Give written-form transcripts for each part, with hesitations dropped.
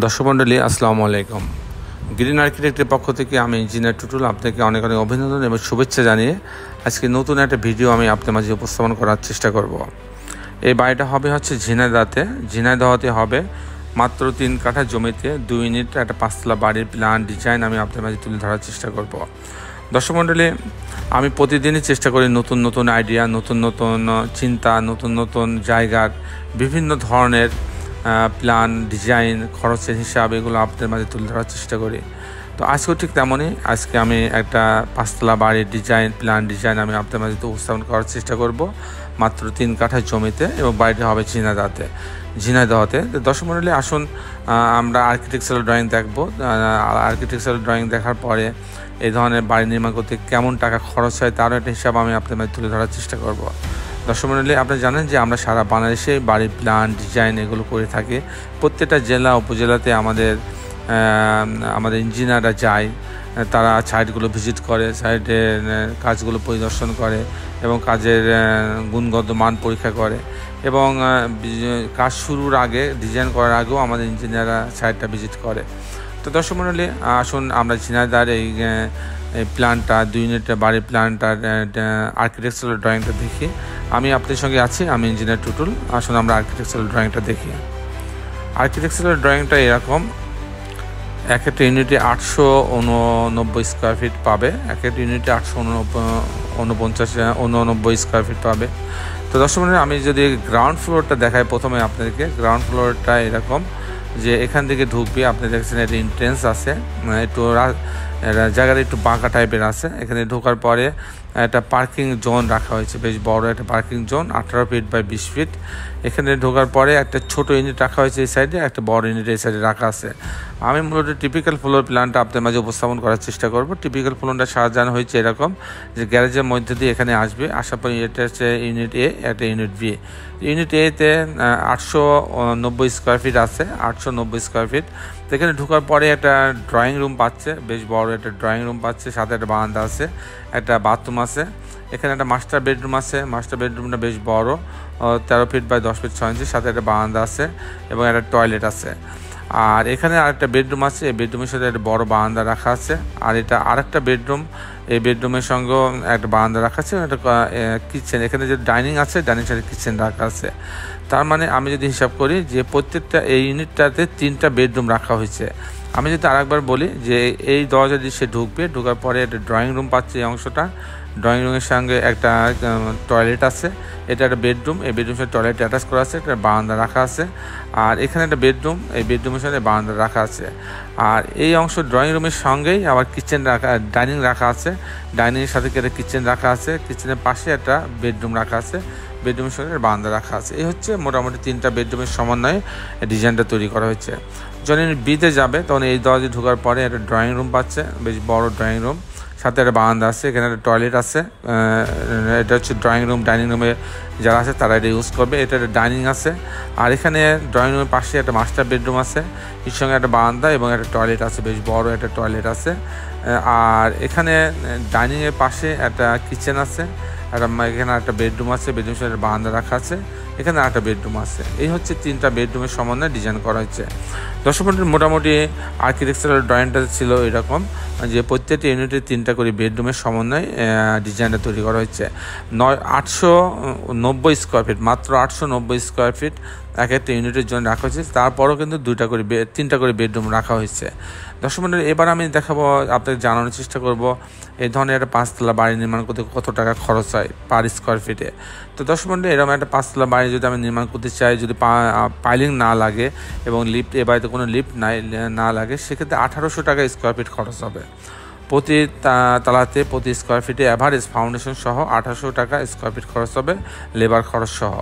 দর্শক মণ্ডলী আসসালামু আলাইকুম। গ্রিন আর্কিটেক্টের পক্ষ থেকে আমি ইঞ্জিনিয়ার টুটুল আপনাকে অনেক অনেক অভিনন্দন এবং শুভেচ্ছা জানিয়ে আজকে নতুন একটা ভিডিও আমি আপনার মাঝে উপস্থাপন করার চেষ্টা করব। এই বাড়িটা হবে ঝিনাইদহতে হবে মাত্র 3 কাঠা জমিতে 2 ইউনিট একটা 5তলা বাড়ির প্ল্যান ডিজাইন আমি আপনার মাঝে তুলে ধরার চেষ্টা করব। দর্শক মণ্ডলী, আমি প্রতিদিনই চেষ্টা করি নতুন নতুন আইডিয়া, নতুন নতুন চিন্তা, নতুন নতুন জায়গার বিভিন্ন ধরনের প্ল্যান ডিজাইন খরচের হিসাব এগুলো আপনাদের মাঝে তুলে ধরার চেষ্টা করি। তো আজকেও ঠিক তেমনই, আজকে আমি একটা 5তলা বাড়ির প্ল্যান ডিজাইন আমি আপনাদের মাঝে উপস্থাপন করার চেষ্টা করব মাত্র 3 কাঠা জমিতে, এবং বাড়িটি হবে ঝিনাইদহতে। তো দর্শক মণ্ডলী, আসুন আমরা আর্কিটেকচারাল ড্রয়িং দেখব। আর্কিটেকচারাল ড্রয়িং দেখার পরে এই ধরনের বাড়ি নির্মাণ করতে কেমন টাকা খরচ হয় তারও একটা হিসাব আমি আপনাদের মাঝে তুলে ধরার চেষ্টা করব। দর্শক মণ্ডলী, আপনারা জানেন যে আমরা সারা বাংলাদেশে বাড়ির প্ল্যান ডিজাইন এগুলো করে থাকি। প্রত্যেকটা জেলা উপজেলাতে আমাদের ইঞ্জিনিয়াররা যায়, তারা সাইটগুলো ভিজিট করে, সাইটের কাজগুলো পরিদর্শন করে এবং কাজের গুণগত মান পরীক্ষা করে, এবং কাজ শুরুর আগে ডিজাইন করার আগেও আমাদের ইঞ্জিনিয়াররা সাইটটা ভিজিট করে। তো দর্শক মণ্ডলী, আসুন আমরা ঝিনাইদহের এই প্ল্যানটা 2 ইউনিটের বাড়ির প্ল্যানটার আর্কিটেকচারাল ড্রয়িংটা দেখি। আমি আপনাদের সঙ্গে আছি, আমি ইঞ্জিনিয়ার টুটুল। আসুন আমরা আর্কিটেকচারাল ড্রয়িংটা দেখি। আর্কিটেকচারাল ড্রয়িংটা এরকম, এক একটা ইউনিটে 889 স্কোয়ার ফিট পাবে, এক একটা ইউনিটে 889 স্কোয়ার ফিট পাবে। তো দর্শক মণ্ডলী, আমি যদি গ্রাউন্ড ফ্লোরটা দেখাই প্রথমে আপনাদেরকে, গ্রাউন্ড ফ্লোরটা এরকম যে এখান থেকে ঢুকবে, আপনি দেখছেন একটা এন্ট্রেন্স আছে, একটু জায়গাটা একটু বাঁকা টাইপের আছে। এখানে ঢোকার পরে একটা পার্কিং জোন রাখা হয়েছে, বেশ বড় একটা parking zone, 18 feet by 20 feet. এখানে ঢোকার পরে একটা ছোট ইউনিট রাখা হয়েছে এই সাইডে, একটা বড় ইউনিট এই সাইডে রাখা আছে। আমি মূলত টিপিক্যাল ফ্লোর প্ল্যানটা আপনাদের মাঝে উপস্থাপন করার চেষ্টা করব। টিপিক্যাল ফ্লোরটা সাজানো হয়েছে এরকম যে গ্যারেজের মধ্যে দিয়ে এখানে আসবে, আসার পর এটা হচ্ছে ইউনিট এ, একটা ইউনিট বি। ইউনিট এতে 890 স্কোয়ার ফিট আছে, 890 স্কোয়ার ফিট। তো এখানে ঢোকার পরে একটা ড্রয়িং রুম পাচ্ছে, বেশ বড় একটা ড্রয়িং রুম পাচ্ছে, সাথে একটা বারান্দা আছে, একটা বাথরুম আছে। এখানে একটা মাস্টার বেডরুম আছে, মাস্টার বেডরুমটা বেশ বড়, 13 ফিট বাই 10 ফিট 6 ইঞ্চি, সাথে একটা বারান্দা আছে এবং একটা টয়লেট আছে। আর এখানে আরেকটা বেডরুম আছে, এই বেডরুমের সাথে একটা বড় বারান্দা রাখা আছে। আর এটা আরেকটা বেডরুম, এই বেডরুমের সঙ্গেও একটা বারান্দা রাখা আছে, একটা কিচেন। এখানে যে ডাইনিং আছে, ডাইনিং সাথে কিচেন রাখা আছে। তার মানে আমি যদি হিসাব করি যে প্রত্যেকটা এই ইউনিটটাতে 3টা বেডরুম রাখা হয়েছে। আমি যদি আরেকবার বলি যে এই দরজা দিয়ে সে ঢোকার পরে একটা ড্রয়িং রুম পাচ্ছে, এই অংশটা ড্রয়িং রুমের সঙ্গে একটা টয়লেট আছে, এটা একটা বেডরুম, এই বেডরুমের সাথে টয়লেট অ্যাটাচ করা আছে, একটা বারান্দা রাখা আছে। আর এখানে একটা বেডরুম, এই বেডরুমের সাথে বারান্দা রাখা আছে। আর এই অংশ ড্রয়িং রুমের সঙ্গেই আবার কিচেন রাখা, ডাইনিং রাখা আছে, ডাইনিংয়ের সাথে একটা কিচেন রাখা আছে, কিচেনের পাশে একটা বেডরুম রাখা আছে, বেডরুমের সঙ্গে বারান্দা রাখা আছে। এই হচ্ছে মোটামুটি 3টা বেডরুমের সমন্বয়ে ডিজাইনটা তৈরি করা হয়েছে। যখন বিতে যাবে তখন এই দরজা ঢোকার পরে একটা ড্রয়িং রুম পাচ্ছে, বেশ বড় ড্রয়িং রুম, সাথে একটা বারান্দা আছে, এখানে একটা টয়লেট আছে। এটা হচ্ছে ড্রয়িং রুম, ডাইনিং রুমে যারা আছে তারা এটা ইউজ করবে। এটা একটা ডাইনিং আছে, আর এখানে ড্রয়িং রুমের পাশে একটা মাস্টার বেডরুম আছে, এর সঙ্গে একটা বারান্দা এবং একটা টয়লেট আছে, বেশ বড় একটা টয়লেট আছে। আর এখানে ডাইনিংয়ের পাশে একটা কিচেন আছে, এখানে একটা বেডরুম আছে, বেডরুমের সাথে বারান্দা রাখা আছে, এখানে একটা বেডরুম আছে। এই হচ্ছে 3টা বেডরুমের সমন্বয়ে ডিজাইন করা হয়েছে। দর্শক মণ্ডলী, মোটামুটি আর্কিটেকচারাল ড্রয়িংটা ছিল এরকম যে প্রত্যেকটি ইউনিটে 3টা করে বেডরুমের সমন্বয়ে ডিজাইনটা তৈরি করা হয়েছে। 890 স্কোয়ার ফিট, মাত্র 890 স্কোয়ার ফিট এক একটা ইউনিটের জন্য রাখা হয়েছে। তারপরও কিন্তু 3টা করে বেডরুম রাখা হয়েছে। দর্শক মণ্ডলী, এবার আমি দেখাবো, আপনাকে জানানোর চেষ্টা করব এই ধরনের একটা 5তলা বাড়ি নির্মাণ করতে কত টাকা খরচ হয় পার স্কোয়ার ফিটে। তো দর্শক মণ্ডলী, এরকম একটা 5তলা বাড়ি যদি আমি নির্মাণ করতে চাই, যদি পাইলিং না লাগে এবং এ বাড়িতে কোনো লিফট না লাগে, সেক্ষেত্রে 1800 টাকা স্কোয়ার ফিট খরচ হবে। প্রতি তালাতে প্রতি স্কোয়ার ফিটে অ্যাভারেজ ফাউন্ডেশন সহ 1800 টাকা স্কোয়ার ফিট খরচ হবে, লেবার খরচ সহ।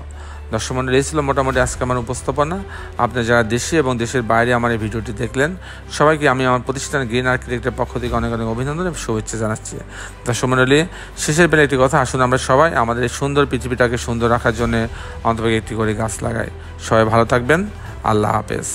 দর্শক মণ্ডলী, এই ছিল মোটামুটি আজকে আমার উপস্থাপনা। আপনি যারা দেশে এবং দেশের বাইরে আমার এই ভিডিওটি দেখলেন, সবাইকে আমি আমার প্রতিষ্ঠান গ্রিন আর্কিটেক্টের পক্ষ থেকে অনেক অনেক অভিনন্দন এবং শুভেচ্ছা জানাচ্ছি। দর্শক মণ্ডলী, শেষের বেলা একটি কথা, আসুন আমরা সবাই আমাদের এই সুন্দর পৃথিবীটাকে সুন্দর রাখার জন্য অন্তত একটি করে গাছ লাগাই। সবাই ভালো থাকবেন, আল্লাহ হাফেজ।